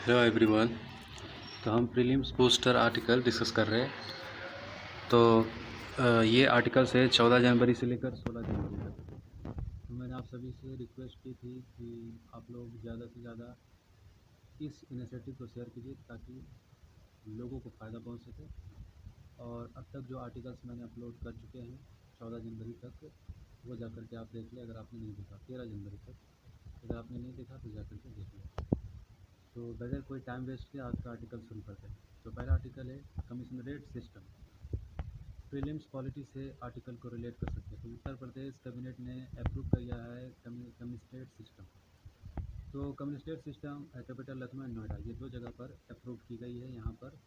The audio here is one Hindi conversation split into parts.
Hello everyone. तो हम प्रीलिम्स बूस्टर आर्टिकल डिस्कस कर रहे हैं। तो ये आर्टिकल्स है 14 जनवरी से लेकर 16 जनवरी तक। तो मैंने आप सभी से रिक्वेस्ट की थी कि आप लोग ज़्यादा से ज़्यादा इस इनिशिएटिव को शेयर कीजिए ताकि लोगों को फ़ायदा पहुंच सके। और अब तक जो आर्टिकल्स मैंने अपलोड कर चुके हैं 14 जनवरी तक, वो जा कर के आप देख लें। अगर आपने नहीं देखा 13 जनवरी तक, अगर आपने नहीं देखा तो जा कर के देख लें। तो बगैर कोई टाइम वेस्ट किए आज का आर्टिकल शुरू करते हैं। तो पहला आर्टिकल है कमिश्नरेट सिस्टम। प्रीलिम्स पॉलिटी से आर्टिकल को रिलेट कर सकते हैं। तो उत्तर प्रदेश कैबिनेट ने अप्रूव किया है कमिश्नरेट सिस्टम। तो commissionerate system capital Lucknow and Noida, ये दो जगह पर अप्रूव की गई है। यहाँ पर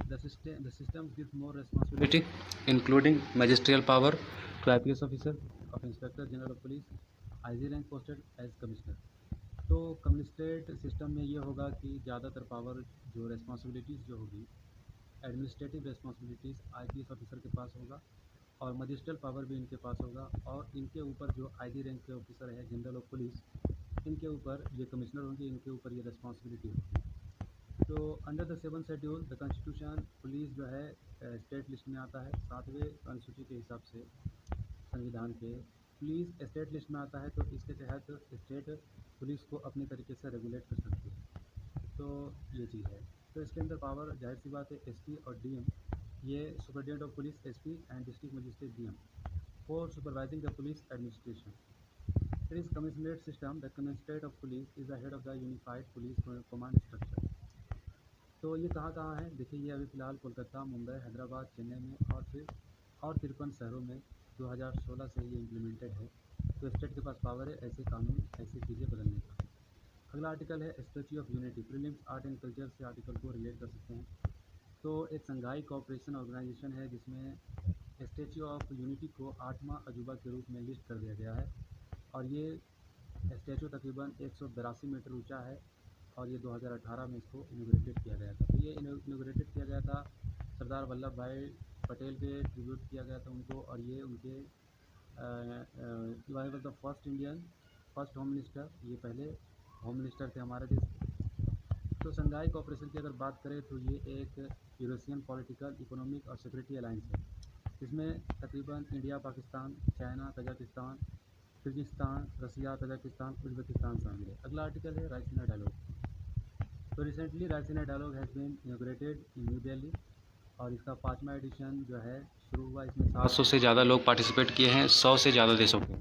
the system gives more responsibility including magisterial power to IPS officer of inspector general of police IG rank posted as commissioner. तो कम्युनिस्टेट सिस्टम में ये होगा कि ज़्यादातर पावर जो रिस्पॉन्सिबिलिटीज़ जो होगी, एडमिनिस्ट्रेटिव रिस्पॉन्सिबिलिटीज़ IPS ऑफिसर के पास होगा और मजिस्ट्रियल पावर भी इनके पास होगा। और इनके ऊपर जो IG रैंक के ऑफिसर है जनरल ऑफ पुलिस, इनके ऊपर ये कमिश्नर होंगे, इनके ऊपर ये रिस्पॉन्सिबिलिटी होगी। तो under the 7th schedule the constitution, police जो है स्टेट लिस्ट में आता है। 7वें अनुसूची के हिसाब से संविधान के पुलिस स्टेट लिस्ट में आता है। तो इसके तहत स्टेट पुलिस को अपने तरीके से रेगुलेट कर सकती है। तो ये चीज़ है। तो इसके अंदर पावर जाहिर सी बात है SP और DM, ये superintendent of police SP and district magistrate DM for supervising the police administration. There is commissionerate system. The commissionerate of police is the head of the unified police command structure. तो ये कहाँ है देखिए, ये अभी फ़िलहाल कोलकाता, मुंबई, हैदराबाद, चेन्नई में और फिर और 53 शहरों में 2016 से ये इम्प्लीमेंटेड है। तो स्टेट के पास पावर है ऐसे कानून, ऐसी चीज़ें बदलने का। अगला आर्टिकल है statue of unity. Prelims art and culture से आर्टिकल को रिलेट कर सकते हैं। तो एक संघाई कोऑपरेशन ऑर्गेनाइजेशन है जिसमें स्टैच्यू ऑफ यूनिटी को 8वां अजूबा के रूप में लिस्ट कर दिया गया है। और ये स्टैचू तकरीबन 182 मीटर ऊंचा है और ये 2018 में इसको इनोग्रेटेड किया गया था। तो ये इनोग्रेटेड किया गया था, सरदार वल्लभ भाई पटेल पे ट्रिब्यूट किया गया था उनको। और ये उनके was the first home minister, ये पहले होम मिनिस्टर थे हमारे देश के। तो संघाई कोऑपरेशन की अगर बात करें तो ये एक यूरोशियन पॉलिटिकल, इकोनॉमिक और सिक्योरिटी अलायंस है। इसमें तकरीबन India, Pakistan, China, Kazakhstan, Kyrgyzstan, Russia, Tajikistan, Uzbekistan शामिल है। अगला आर्टिकल है रायसीना डायलॉग। तो recently Raisina dialogue has been inaugurated in New Delhi और इसका 5वां एडिशन जो है शुरू हुआ। इसमें 700 से ज़्यादा लोग पार्टिसिपेट किए हैं, 100 से ज़्यादा देशों के।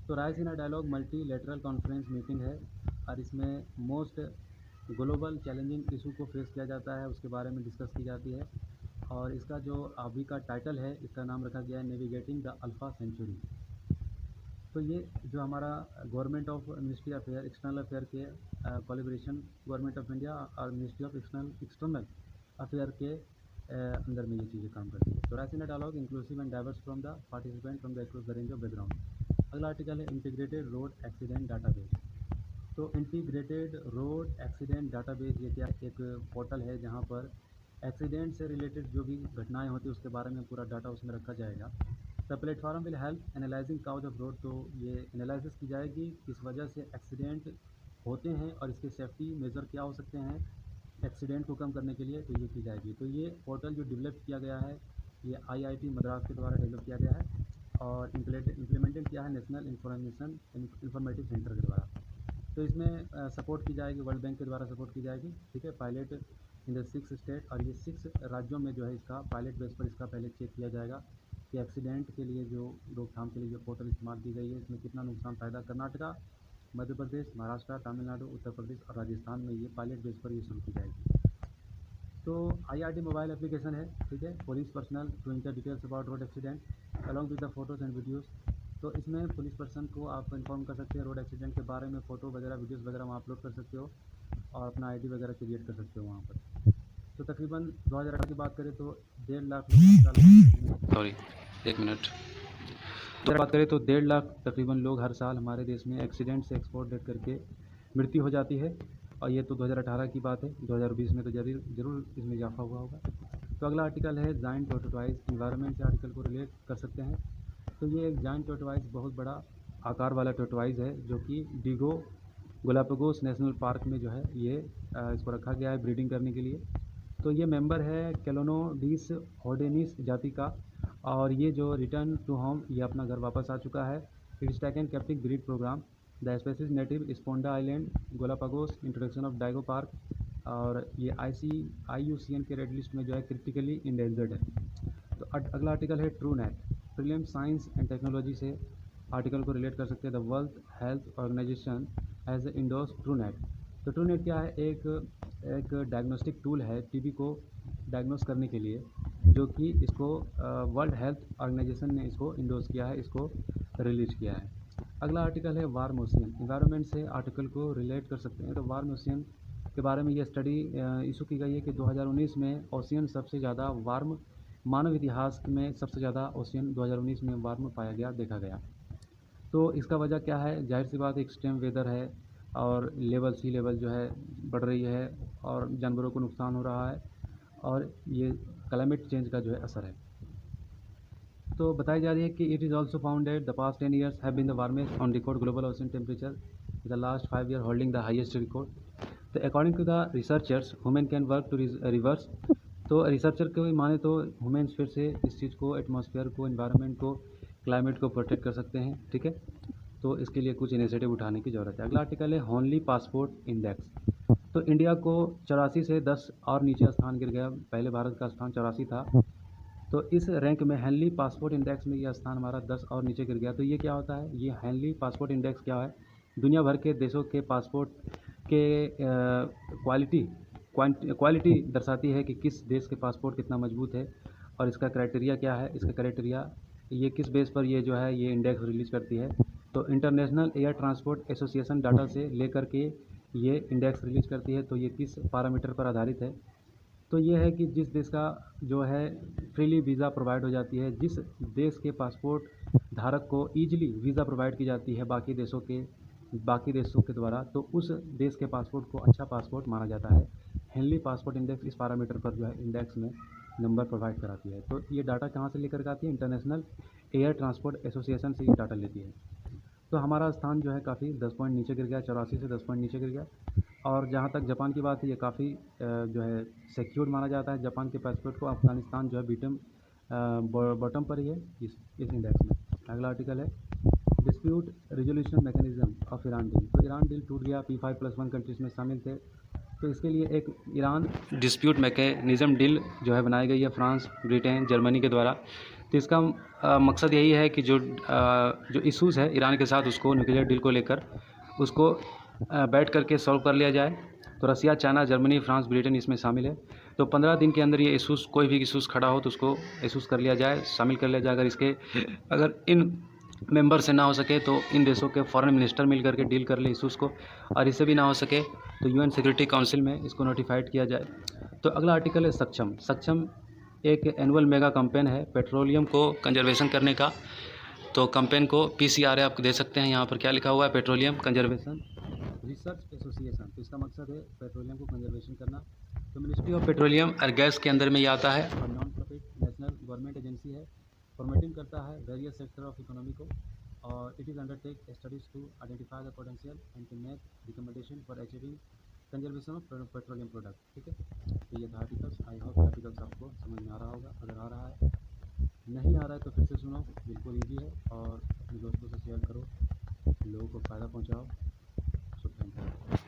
तो Raisina dialogue multilateral conference meeting है और इसमें मोस्ट ग्लोबल चैलेंजिंग इशू को फेस किया जाता है, उसके बारे में डिस्कस की जाती है। और इसका जो अभी का टाइटल है, इसका नाम रखा गया है नेविगेटिंग द अल्फ़ा सेंचुरी। तो ये जो हमारा government of ministry affair external affair के कोलैबोरेशन, गवर्नमेंट ऑफ इंडिया और मिनिस्ट्री ऑफ एक्सटर्नल अफेयर के अंदर में ये चीज़ें काम करती है। तो Raisina dialogue inclusive and diverse from the participant from the across the range of background. अगला आर्टिकल है इंटीग्रेटेड रोड एक्सीडेंट डाटाबेस। तो इंटीग्रेटेड रोड एक्सीडेंट डाटाबेस ये क्या, एक पोर्टल है जहाँ पर एक्सीडेंट से रिलेटेड जो भी घटनाएं होती है उसके बारे में पूरा डाटा उसमें रखा जाएगा। The platform will help analysing cause of road. तो ये एनालिसिस की जाएगी किस वजह से एक्सीडेंट होते हैं और इसके सेफ्टी मेजर क्या हो सकते हैं एक्सीडेंट को कम करने के लिए, तो ये की जाएगी। तो ये पोर्टल जो डेवलप किया गया है, ये IIT मद्रास के द्वारा डेवलप किया गया है और इम्प्लीमेंटेड किया है नेशनल इंफॉर्मेटिव सेंटर के द्वारा। तो इसमें सपोर्ट की जाएगी वर्ल्ड बैंक के द्वारा सपोर्ट की जाएगी। ठीक है, पायलट इन द 6 स्टेट, और ये 6 राज्यों में जो है इसका पायलट बेस पर इसका पहले चेक किया जाएगा कि एक्सीडेंट के लिए जो रोकथाम के लिए जो पोर्टल इस्तेमाल की गई है इसमें कितना नुकसान फ़ायदा। कर्नाटका, मध्य प्रदेश, महाराष्ट्र, तमिलनाडु, उत्तर प्रदेश और राजस्थान में ये पायलट बेस पर ये शुरू की जाएगी। तो IRT मोबाइल एप्लीकेशन है। ठीक है, police personnel to enter details about road accident along with the photos and videos. तो इसमें पुलिस पर्सन को आप इन्फॉर्म कर सकते हैं रोड एक्सीडेंट के बारे में, फ़ोटो वगैरह, वीडियोज़ वगैरह वहाँ अपलोड कर सकते हो और अपना ID वगैरह क्रिएट कर सकते हो वहाँ पर। तो तकरीबन 2018 की बात करें तो 1.5 लाख लोग, सॉरी एक मिनट, तो बात करें तो 1.5 लाख तकरीबन लोग हर साल हमारे देश में एक्सीडेंट से एक्सपोर्ट डेथ करके मृत्यु हो जाती है। और ये तो 2018 की बात है, 2020 में तो ज़रूर इसमें इजाफा हुआ होगा। तो अगला आर्टिकल है जाइंट टोर्टोइज। इन्वायरमेंट से आर्टिकल को रिलेट कर सकते हैं। तो ये एक जाइंट टोर्टोइज बहुत बड़ा आकार वाला टोर्टोइज है जो कि डिगो गोलापागोस नेशनल पार्क में जो है ये इसको रखा गया है ब्रीडिंग करने के लिए। तो ये मेंबर है कैलोनोडिस होडेनिस जाति का, और ये जो रिटर्न टू होम, ये अपना घर वापस आ चुका है। It is taken captive breed program, the species native Espanola island Galapagos, introduction of Diego park, और ये IUCN के रेड लिस्ट में जो है क्रिटिकली इंडेंजर्ड है। तो अगला आर्टिकल है true net, prelim science and technology से आर्टिकल को रिलेट कर सकते हैं। The world health organisation as endorse true net. तो ट्रू नेट क्या है? एक डायग्नोस्टिक टूल है टीबी को डायग्नोस करने के लिए, जो कि इसको वर्ल्ड हेल्थ ऑर्गेनाइजेशन ने इसको इंडोर्स किया है, इसको रिलीज किया है। अगला आर्टिकल है वार्म ओशियन, इन्वायरमेंट से आर्टिकल को रिलेट कर सकते हैं। तो वार्म ओशियन के बारे में ये स्टडी इशू की गई है कि 2019 में ओशियन सबसे ज़्यादा वार्म, मानव इतिहास में सबसे ज़्यादा ओशियन 2019 में वार्म पाया गया, देखा गया। तो इसका वजह क्या है? जाहिर सी बात एक्सट्रीम वेदर है, और सी लेवल जो है बढ़ रही है, और जानवरों को नुकसान हो रहा है, और ये क्लाइमेट चेंज का जो है असर है। तो बताई जा रही है कि it is also found that the past 10 years have been the warmest on record global ocean temperature, the last 5 year holding the highest record. तो according to the researchers human can work to reverse. तो रिसर्चर को माने तो ह्यूमन्स फिर से इस चीज़ को, एटमॉस्फेयर को, एनवायरनमेंट को, क्लाइमेट को प्रोटेक्ट कर सकते हैं, ठीक है। तो इसके लिए कुछ इनिशिएटिव उठाने की ज़रूरत है। अगला आर्टिकल है होनली पासपोर्ट इंडेक्स। तो इंडिया को 84 से 10 और नीचे स्थान गिर गया, पहले भारत का स्थान 84 था। तो इस रैंक में हेनली पासपोर्ट इंडेक्स में यह स्थान हमारा 10 और नीचे गिर गया। तो ये क्या होता है? ये हेनली पासपोर्ट इंडेक्स क्या है? दुनिया भर के देशों के पासपोर्ट के क्वालिटी दर्शाती है कि किस देश के पासपोर्ट कितना मजबूत है, और इसका क्राइटेरिया क्या है। इसका क्राइटेरिया ये किस बेस पर ये जो है ये इंडेक्स रिलीज करती है। तो international air transport association data से लेकर के ये इंडेक्स रिलीज करती है। तो ये किस पैरामीटर पर आधारित है? तो ये है कि जिस देश का जो है फ्रीली वीज़ा प्रोवाइड हो जाती है, जिस देश के पासपोर्ट धारक को ईजिली वीज़ा प्रोवाइड की जाती है बाकी देशों के द्वारा, तो उस देश के पासपोर्ट को अच्छा पासपोर्ट माना जाता है। हेनली पासपोर्ट इंडेक्स इस पैरामीटर पर जो है इंडेक्स में नंबर प्रोवाइड कराती है। तो ये डाटा कहाँ से लेकर के आती है? इंटरनेशनल एयर ट्रांसपोर्ट एसोसिएशन से ये डाटा लेती है। तो हमारा स्थान जो है काफ़ी 10 पॉइंट नीचे गिर गया, 84 से 10 पॉइंट नीचे गिर गया। और जहाँ तक जापान की बात है, ये काफ़ी जो है सिक्योर्ड माना जाता है जापान के पासपोर्ट को। अफगानिस्तान जो है बॉटम पर ही है इस इंडेक्स में। अगला आर्टिकल है dispute resolution mechanism of Iran deal. तो ईरान डील टूट गया, P5+1 कंट्रीज़ में शामिल थे। तो इसके लिए एक ईरान डिस्प्यूट मैकेनिज्म डील जो है बनाई गई है फ्रांस, ब्रिटेन, जर्मनी के द्वारा। तो इसका मकसद यही है कि जो इशूज़ है ईरान के साथ, उसको न्यूक्लियर डील को लेकर उसको बैठ करके सॉल्व कर लिया जाए। तो रसिया, चाइना, जर्मनी, फ्रांस, ब्रिटेन इसमें शामिल है। तो 15 दिन के अंदर ये इशूज़, कोई भी इशूज़ खड़ा हो तो उसको इशूज़ कर लिया जाए, शामिल कर लिया जाए। अगर इन मेंबर से ना हो सके तो इन देशों के फॉरेन मिनिस्टर मिल करके डील कर ले इशूज़ को, और इससे भी ना हो सके तो UN सिक्योरिटी काउंसिल में इसको नोटिफाइड किया जाए। तो अगला आर्टिकल है सक्षम एक एनुअल मेगा कैंपेन है पेट्रोलियम को कंजर्वेशन करने का। तो कैंपेन को PCRA आप दे सकते हैं, यहाँ पर क्या लिखा हुआ है? Petroleum conservation research association. तो इसका मकसद है पेट्रोलियम को कंजर्वेशन करना। तो मिनिस्ट्री ऑफ पेट्रोलियम और गैस के अंदर में ये आता है, और non profit national government agency है, फॉर्मेटिंग करता है वेरियस सेक्टर ऑफ इकोनॉमी को, और it is undertake studies to identify the potential and to make recommendation for achieving conservation of petroleum product, ठीक है। तो ये था आर्टिकल्स। आई होप आर्टिकल्स आपको समझ में आ रहा होगा। अगर आ रहा है, नहीं आ रहा है तो फिर से सुनो, बिल्कुल ईजी है, और अपने दोस्तों से शेयर करो, लोगों को फ़ायदा पहुँचाओ। So thank you.